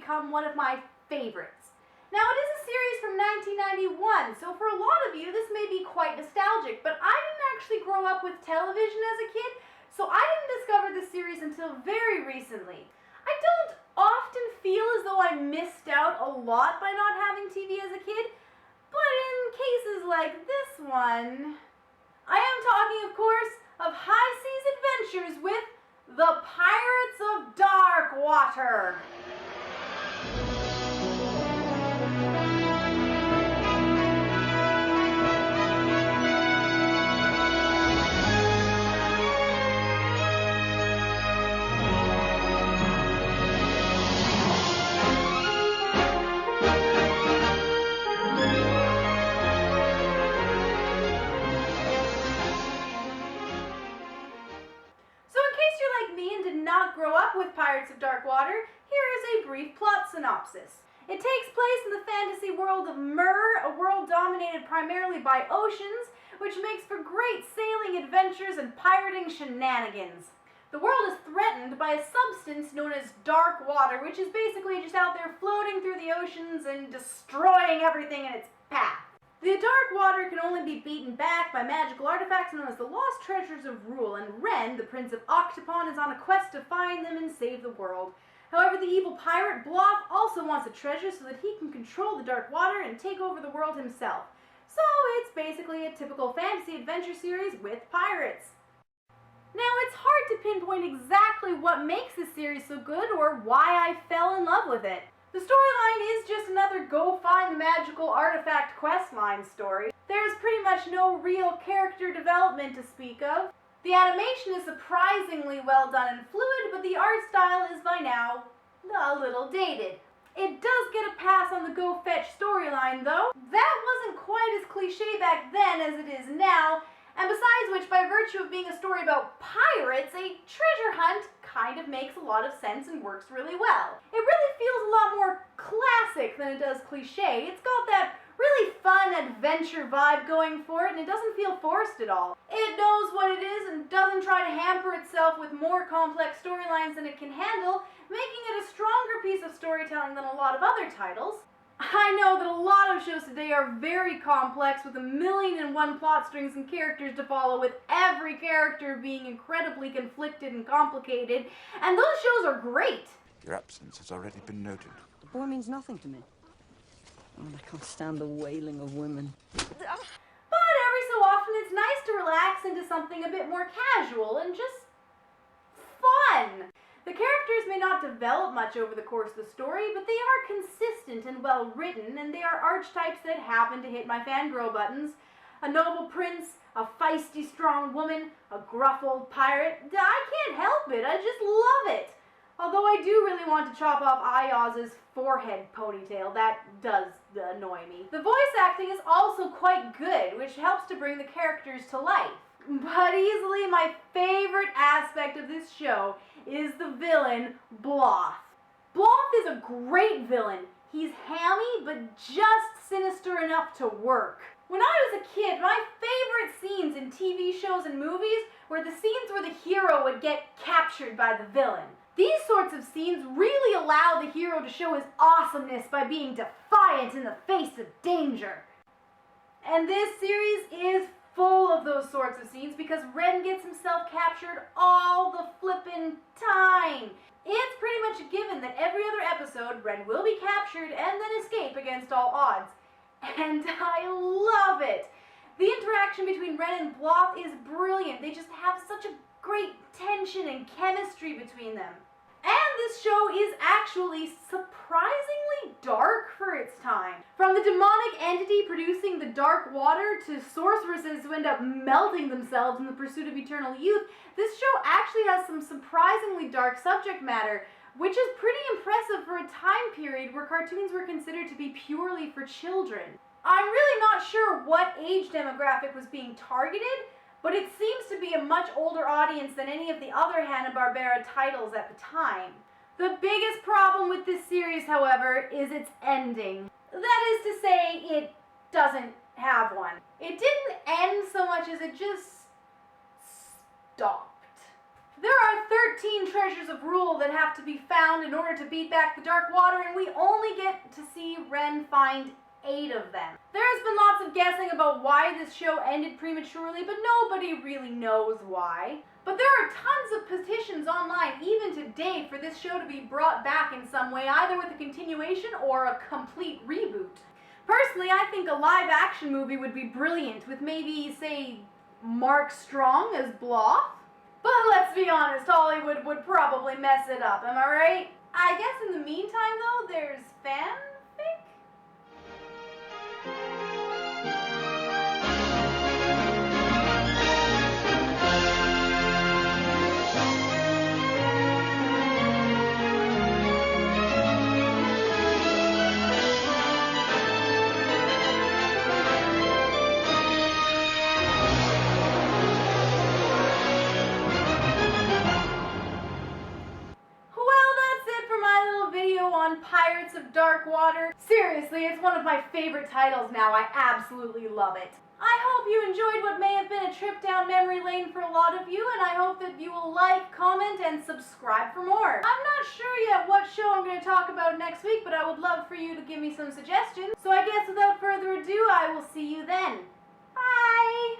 become one of my favorites. Now, it is a series from 1991, so for a lot of you, this may be quite nostalgic, but I didn't actually grow up with television as a kid, so I didn't discover this series until very recently. I don't often feel as though I missed out a lot by not having TV as a kid, but in cases like this one, I am talking, of course, of High Seas Adventures with the Pirates of Dark Water. Grow up with Pirates of Dark Water, here is a brief plot synopsis. It takes place in the fantasy world of Myr, a world dominated primarily by oceans, which makes for great sailing adventures and pirating shenanigans. The world is threatened by a substance known as dark water, which is basically just out there floating through the oceans and destroying everything in its path. The dark water can only be beaten back by magical artifacts known as the Lost Treasures of Rule, and Ren, the Prince of Octopon, is on a quest to find them and save the world. However, the evil pirate Bloth also wants a treasure so that he can control the dark water and take over the world himself. So it's basically a typical fantasy adventure series with pirates. Now, it's hard to pinpoint exactly what makes this series so good or why I fell in love with it. The storyline is just another go find the magical artifact questline story. There's pretty much no real character development to speak of. The animation is surprisingly well done and fluid, but the art style is by now a little dated. It does get a pass on the go fetch storyline though. That wasn't quite as cliche back then as it is now, and besides which, by virtue of being a story about pirates, a treasure hunt kind of makes a lot of sense and works really well. It really feels a lot more classic than it does cliche. It's got that really fun adventure vibe going for it, and it doesn't feel forced at all. It knows what it is and doesn't try to hamper itself with more complex storylines than it can handle, making it a stronger piece of storytelling than a lot of other titles. I know that a lot of shows today are very complex with 1,000,001 plot strings and characters to follow, with every character being incredibly conflicted and complicated, and those shows are great. Your absence has already been noted. The boy means nothing to me. Oh, I can't stand the wailing of women. But every so often it's nice to relax into something a bit more casual and just fun. The characters may not develop much over the course of the story, but they are consistent and well written, and they are archetypes that happen to hit my fangirl buttons. A noble prince, a feisty strong woman, a gruff old pirate. I can't help it, I just love it. Although I do really want to chop off Ayaz's forehead ponytail, that does annoy me. The voice acting is also quite good, which helps to bring the characters to life. But easily my favorite aspect of this show is the villain, Bloth. Bloth is a great villain. He's hammy, but just sinister enough to work. When I was a kid, my favorite scenes in TV shows and movies were the scenes where the hero would get captured by the villain. These sorts of scenes really allow the hero to show his awesomeness by being defiant in the face of danger. And this series is full of those sorts of scenes because Ren gets himself captured all the flippin' time. It's pretty much a given that every other episode, Ren will be captured and then escape against all odds. And I love it! The interaction between Ren and Bloth is brilliant. They just have such a great tension and chemistry between them. And this show is actually surprisingly dark for its time. From the demonic entity producing the dark water to sorceresses who end up melting themselves in the pursuit of eternal youth, this show actually has some surprisingly dark subject matter, which is pretty impressive for a time period where cartoons were considered to be purely for children. I'm really not sure what age demographic was being targeted, but it seems to be a much older audience than any of the other Hanna-Barbera titles at the time. The biggest problem with this series, however, is its ending. That is to say, it doesn't have one. It didn't end so much as it just stopped. There are 13 treasures of rule that have to be found in order to beat back the Dark Water, and we only get to see Ren find 8 of them. There has been lots of guessing about why this show ended prematurely, but nobody really knows why. But there are tons of petitions online, even today, for this show to be brought back in some way, either with a continuation or a complete reboot. Personally, I think a live-action movie would be brilliant, with maybe, say, Mark Strong as Bloth. But let's be honest, Hollywood would probably mess it up, am I right? I guess in the meantime, though, there's fanfic? On Pirates of Dark Water. Seriously, it's one of my favorite titles now. I absolutely love it. I hope you enjoyed what may have been a trip down memory lane for a lot of you, and I hope that you will like, comment, and subscribe for more. I'm not sure yet what show I'm going to talk about next week, but I would love for you to give me some suggestions. So I guess without further ado, I will see you then. Bye!